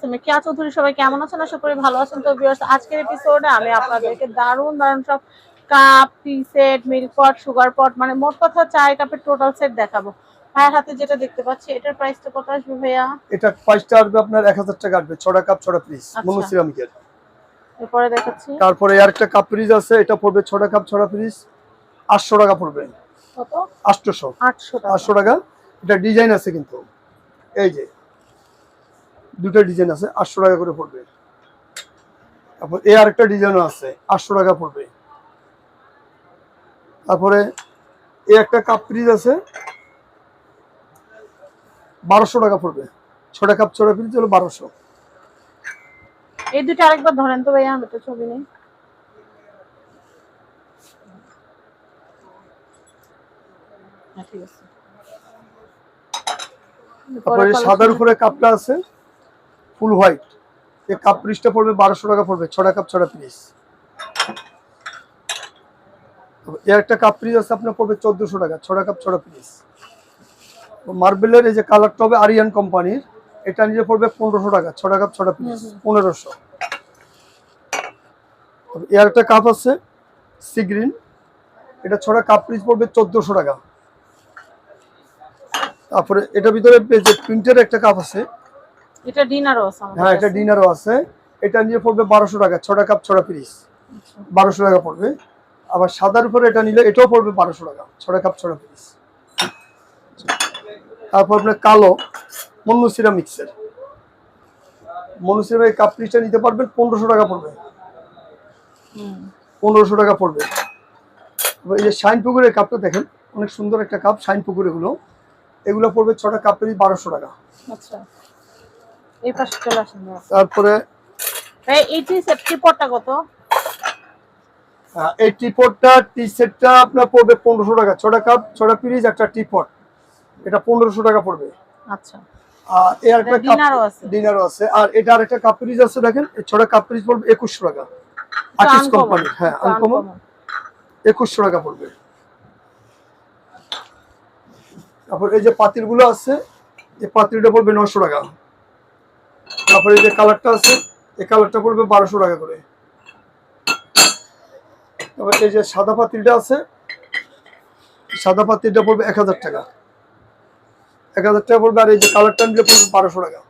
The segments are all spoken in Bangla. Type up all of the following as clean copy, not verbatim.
ভিউয়ার্স আমি কিয়া চৌধুরী, সবাই কেমন আছেন? আশা করি ভালো আছেন। তো ভিউয়ার্স আজকের এপিসোডে আমি আপনাদেরকে দারুণ দারুণ সব cup, tea set, milk pot, sugar pot মানে মোট কথা 4 কাপের টোটাল সেট দেখাবো। ভাইয়ের হাতে যেটা দেখতে পাচ্ছি এটার প্রাইসটা কত আসবে ভাইয়া? এটা প্রাইসটা আসবে আপনার 1000 টাকা আসবে। 6টা কাপ 6টা পিস মনো সিরামিকের। এরপরে দেখাচ্ছি। তারপরে আরেকটা কাপ পিস আছে, এটা পড়বে 6টা কাপ 6টা পিস 800 টাকা পড়বে। কত? 800 টাকা। 800 টাকা। এটা ডিজাইন আছে কিন্তু এই যে দুটো ডিজাইন আছে, 800 টাকা করে পড়বে। তারপর এই আরেকটা ডিজাইনও আছে, 800 টাকা পড়বে। তারপরে এই একটা কাপ পিস আছে, 1200 টাকা পড়বে। 6টা কাপ 6টা পিস হলো 1200। এই দুটো আরেকবার ধরেন তো ভাইয়া, আমি তো ছবি নেই। ঠিক আছে। তারপরে সাদার উপরে কাপটা আছে ফুল হোয়াইট, এই কাপ পিসটা পড়বে 1200 টাকা পড়বে। 6টা কাপ 6টা পিস। এই একটা কাপ পিস আছে আপনার পড়বে 1400 টাকা। 6টা কাপ 6টা পিস। মার্বেলের এই যে কালারটা হবে আরিয়ান কোম্পানির, এটা নিয়ে পড়বে 1500 টাকা। 6টা কাপ 6টা পিস 1500। এর একটা কাপ আছে সি গ্রিন, এটা 6টা কাপ পিস পড়বে 1400 টাকা। তারপরে এটা ভিতরে যে প্রিন্টের একটা কাপ আছে, এটা ডিনারও আছে। হ্যাঁ এটা ডিনারও আছে, এটা নিয়ে পড়বে 1200 টাকা। 6টা কাপ 6টা পিস 1200 টাকা পড়বে। আবার সাদার উপরে এটা নিলে এটাও পড়বে 1200 টাকা। 6টা কাপ 6টা পিস। তারপর আপনার কালো মন্নু সিরামিক্সের মন্নু সিরামিক কাপ পিসটা নিতে পারবেন 1500 টাকা পড়বে। 1500 টাকা পড়বে। এই যে শাইন পুকুরের কাপটা দেখেন, অনেক সুন্দর একটা কাপ শাইন পুকুর, এগুলো পড়বে 6টা কাপ পিস 1200 টাকা। আচ্ছা, এই পাশে চলে আসেন। তারপরে এই টি সেট টিপটটা কত? এই টিপটটা টি সেটটা আপনার পড়বে 1500 টাকা। 6টা কাপ 6টা পিস একটা টিপট, এটা 1500 টাকা পড়বে। আচ্ছা, আর এর একটা ডিনারও আছে। আর এটা আরেকটা কাপ পিস আছে দেখেন, এই 6টা কাপ পিস পড়বে 2100 টাকা। আকিস কোম্পানি, হ্যাঁ আনকমন, 2100 টাকা পড়বে। তারপর এই যে পাতিলগুলো আছে, এই পাতিলটা পড়বে 900 টাকা। তারপরে এই যে কালারটা আছে, এই কালারটা পড়বে 1200 টাকা করে। তারপর এই যে সাদা পাতিলটা আছে, সাদা পাতিলটা পড়বে 1000 টাকা। 1000 টাকা পড়বে। আর এই যে কালারটা নিলে পড়বে 1200 টাকা।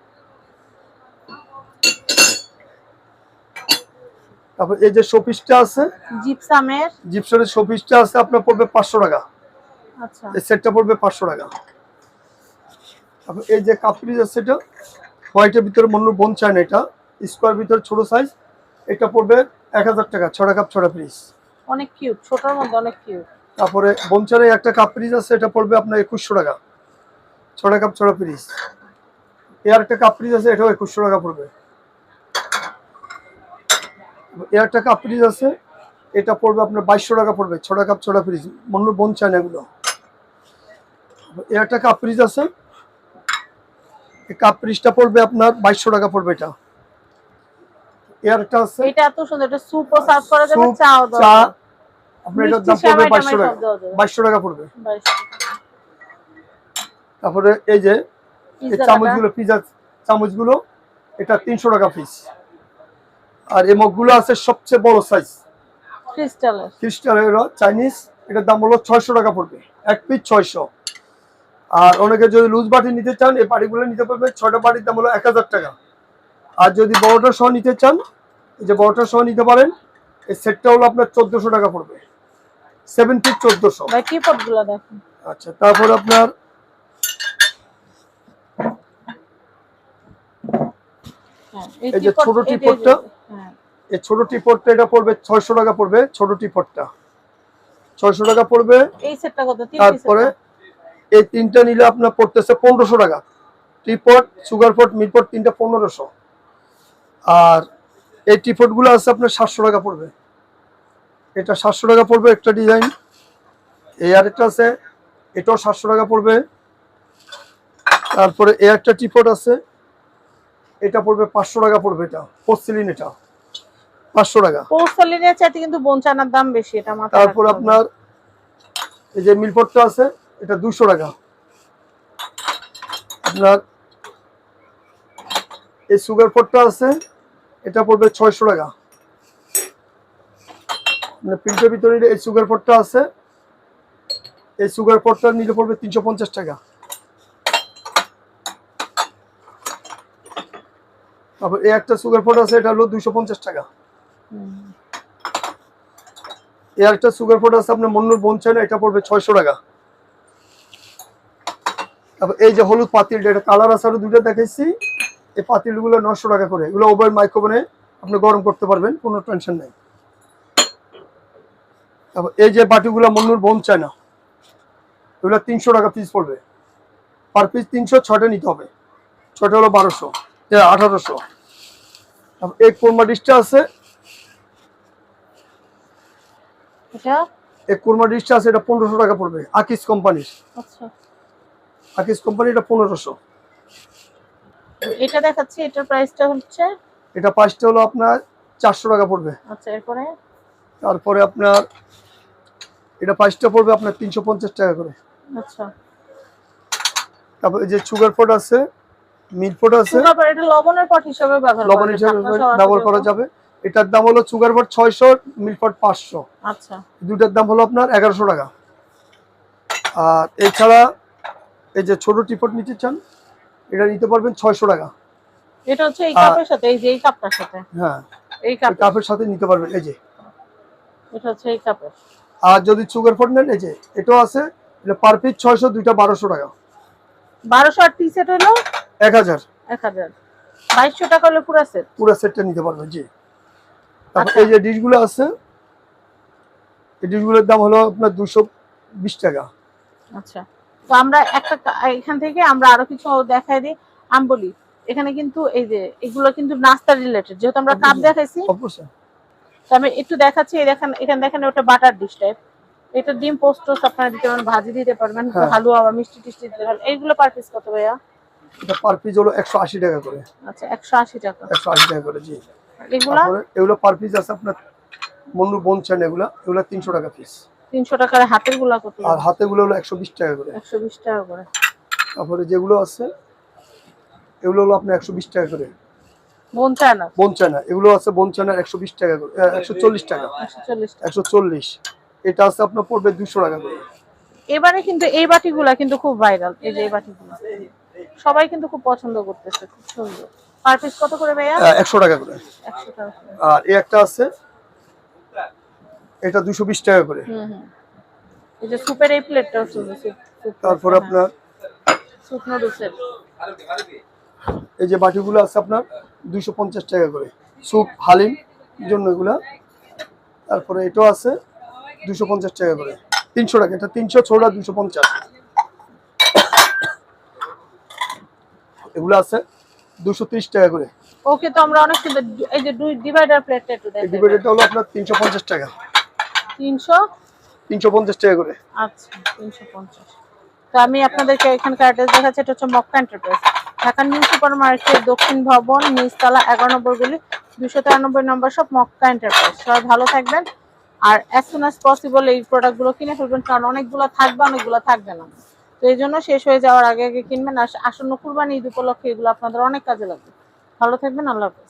তারপর এই যে শোপিসটা আছে জিপসামের শোপিসটা আছে, আপনার পড়বে 500 টাকা। আচ্ছা, এই সেটটা পড়বে 500 টাকা। তারপর এই যে কাপ পিস আছে, এটা হোয়াইটের ভিতরে মন্নুর বোন চায় না, এটা স্কোয়ার ভিতরে ছোট সাইজ, এটা পড়বে 1000 টাকা। 6টা কাপ 6টা পিস, অনেক কিউট, ছোটর মধ্যে অনেক কিউট। তারপরে বোনচারে একটা কাপ পিস আছে, এটা পড়বে আপনার 2100 টাকা। 6টা কাপ 6টা পিস। এর একটা কাপ পিস আছে, এটাও 2100 টাকা পড়বে। এর একটা কাপ পিস আছে, এটা পড়বে আপনার 2200 টাকা পড়বে। 6টা কাপ 6টা পিস মন্নুর বোন চায় না এগুলো। এর একটা কাপ পিস আছে, এই কাপ পিসটা পড়বে আপনার 2200 টাকা পড়বে। এটা এর একটা আছে, এটা এত সুন্দর, এটা সুপও সার্ভ করা যাবে, চাও দাও। চা আপনার এটার দাম পড়বে 2200 টাকা। 2200 টাকা পড়বে। তারপরে এই যে এই চামচগুলো, পিজা চামচগুলো, এটা 300 টাকা পিস। আর এই মগগুলো আছে সবচেয়ে বড় সাইজ ক্রিস্টালের চাইনিজ, এটার দাম হলো 600 টাকা পড়বে। এক পিস 600। আর অনেকে যদি লুজ বাটি নিতে চান, এই বাটিগুলো নিতে পারবেন। 6টা বাটির দাম হলো 1000 টাকা। আর যদি বড়টা সহ নিতে চান, এই যে বড়টা সহ নিতে পারেন, এই সেটটা হলো আপনার 1400 টাকা পড়বে। 7 পিস 1400। আচ্ছা, তারপর আপনার এই যে ছোট টিপটটা, এই ছোট টিপটটা এটা পড়বে 600 টাকা পড়বে। ছোট টিপটটা 600 টাকা পড়বে। এই সেটটা কত? তারপরে এই তিনটা নিলে আপনার পড়তেছে 1500 টাকা। টিপট, সুগার পট, মিল্ক পট তিনটা 1500। আর এই টিপট গুলো আছে আপনার 700 টাকা পড়বে। এটা 700 টাকা পড়বে একটা ডিজাইন। এই আরেকটা আছে, এটাও 700 টাকা পড়বে। তারপরে এই একটা টিপট আছে, এটা পড়বে 500 টাকা পড়বে। এটা পোর্সেলিন, এটা 500 টাকা। পোর্সেলিনের চাইতে কিন্তু বোনচানার দাম বেশি, এটা মাথায় রাখতে হবে। তারপর আপনার এই যে মিলপটটা আছে, এটা 200 টাকা। আপনার এই সুগার পটটা আছে, এটা পড়বে 600 টাকা। মানে প্রিন্টের ভিতরে এই সুগার পটটা আছে, এই সুগার পটটা নিলে পড়বে 350 টাকা। তারপর এই একটা সুগার পট আছে, এটা হলো 250 টাকা। এই একটা সুগার পট আছে আপনার মন্নুর বোন চায়না, এটা পড়বে 600 টাকা। তারপর এই যে হলুদ পাতিল, এটা কালার আছে আরো দুটো দেখাইছি, এই পাতিলগুলো 900 টাকা করে। এগুলো ওভার মাইক্রোওভেনে আপনি গরম করতে পারবেন, কোনো টেনশন নেই। তারপর এই যে বাটিগুলো মন্নুর বোন চায়না, এগুলো 300 টাকা পিস পড়বে, পার পিস 300, 6টা নিতে হবে, 6টা হলো 1200, 1800। তারপর এই কোরমা ডিশটা আছে, এটা এই কোরমা ডিশটা আছে, এটা 1500 টাকা পড়বে, আকিস কোম্পানির। আচ্ছা, আকিস কোম্পানি, এটা 1500। এটা দেখাচ্ছি, এটার প্রাইসটা হচ্ছে, এটা পাঁচটা হলো আপনার 400 টাকা পড়বে। আচ্ছা এরপরে তারপরে আপনার এটা পাঁচটা পড়বে আপনার 350 টাকা করে। আচ্ছা, তারপর এই যে সুগার পট আছে, মিল্ক পট আছে, সুগার পট, এটা লবণের পট হিসেবে ব্যবহার লবণ হিসেবে ব্যবহার করা যাবে। এটার দাম হলো সুগার পট 600, মিল্ক পট 500। আচ্ছা, দুটার দাম হলো আপনার 1100 টাকা। আর এছাড়া এই যে ছোট টিপট নিতে চান, এটা নিতে পারবেন 600 টাকা। এটা হচ্ছে এই কাপের সাথে, এই যে এই কাপটার সাথে, হ্যাঁ, এই কাপ, কাপের সাথে নিতে পারবেন। এই যে এটা হচ্ছে এই কাপের। আর যদি সুগার পট নেন, এই যে এটাও আছে, এটা পার পিস 600, দুইটা 1200 টাকা। 1200 আর টি সেট হলো 1000, 1000, 2200 টাকা হলো পুরো সেট। পুরো সেটটা নিতে পারবেন। জি। তারপর আচ্ছা। এই যে ডিশগুলো আছে, এই ডিশগুলোর দাম হলো আপনার 220 টাকা। আচ্ছা, তো আমরা একটা এখান থেকে আমরা আরো কিছু দেখাই দিই। আমি বলি, এখানে কিন্তু এই যে এগুলো কিন্তু নাস্তা রিলেটেড, যেহেতু আমরা কাপ দেখাইছি, অবশ্যই। তো আমি একটু দেখাচ্ছি। এই দেখেন, এখানে দেখেন ওটা বাটার ডিশ টাইপ, এটা ডিম পোস্টস আপনারা দিতে পারেন, ভাজি দিতে পারবেন, হ্যাঁ। হালুয়া বা মিষ্টি টিষ্টি দিতে পারবেন। এইগুলো পার পিস কত ভাইয়া? এটা পার পিস হলো 180 টাকা করে। আচ্ছা, 180 টাকা। 180 টাকা করে, জি। এগুলা তারপরে এগুলো পার পিস আছে আপনার মন্নু বোন চান, এগুলো 300 টাকা পিস। 300 টাকার হাতের গুলা কত? আর হাতেগুলো হলো 120 টাকা করে। 120 টাকা করে। তারপরে যেগুলো আছে এগুলো হলো আপনার 120 টাকা করে। বোন চায় না, বোন চায়না, এগুলো আছে বোন চায়না 120 টাকা করে, 140 টাকা। 140 টাকা। 140। এটা আছে আপনার পড়বে 200 টাকা করে। এবারে কিন্তু এই বাটিগুলা কিন্তু খুব ভাইরাল, এই যে এই বাটিগুলো সবাই কিন্তু খুব পছন্দ করতেছে, খুব সুন্দর। পার পিস কত করে ভাইয়া? 100 টাকা করে। 100 টাকা করে। আর এই একটা আছে, এটা 220 টাকা করে। এই যে স্যুপের এই প্লেটটাও সুন্দর, তারপর আপনার স্যুপ নুডলসের এই যে বাটিগুলো আছে আপনার 250 টাকা করে, স্যুপ হালিম জন্য এগুলা। তারপরে এটাও আছে 250 টাকা করে, 300 টাকা। এটা 300, ছোটটা 250। এগুলো আছে 230 টাকা করে। ওকে, তো আমরা অনেক সুন্দর। এই যে দুই ডিভাইডার প্লেটটা একটু এই দেখেন, ডিভাইডারটা হলো আপনার 350 টাকা। 350 টাকা করে। আচ্ছা, 350। তো আমি আপনাদেরকে এখানকার অ্যাড্রেস দেখাচ্ছি। এটা হচ্ছে Mecca enterprise, Dhaka new super market, দক্ষিণ ভবন, নিচতলা, 11 নম্বর গলি, 293 নম্বর শপ, মক্কা এন্টারপ্রাইজ। সবাই ভালো থাকবেন, আর অ্যাজ সুন অ্যাজ পসিবল এই প্রোডাক্টগুলো কিনে ফেলবেন, কারণ অনেকগুলো থাকবে, অনেকগুলো থাকবে না। তো এই জন্য শেষ হয়ে যাওয়ার আগে আগে কিনবেন। আর আসন্ন কুরবানি ঈদ উপলক্ষে এগুলো আপনাদের অনেক কাজে লাগবে। ভালো থাকবেন, আল্লাহ হাফেজ।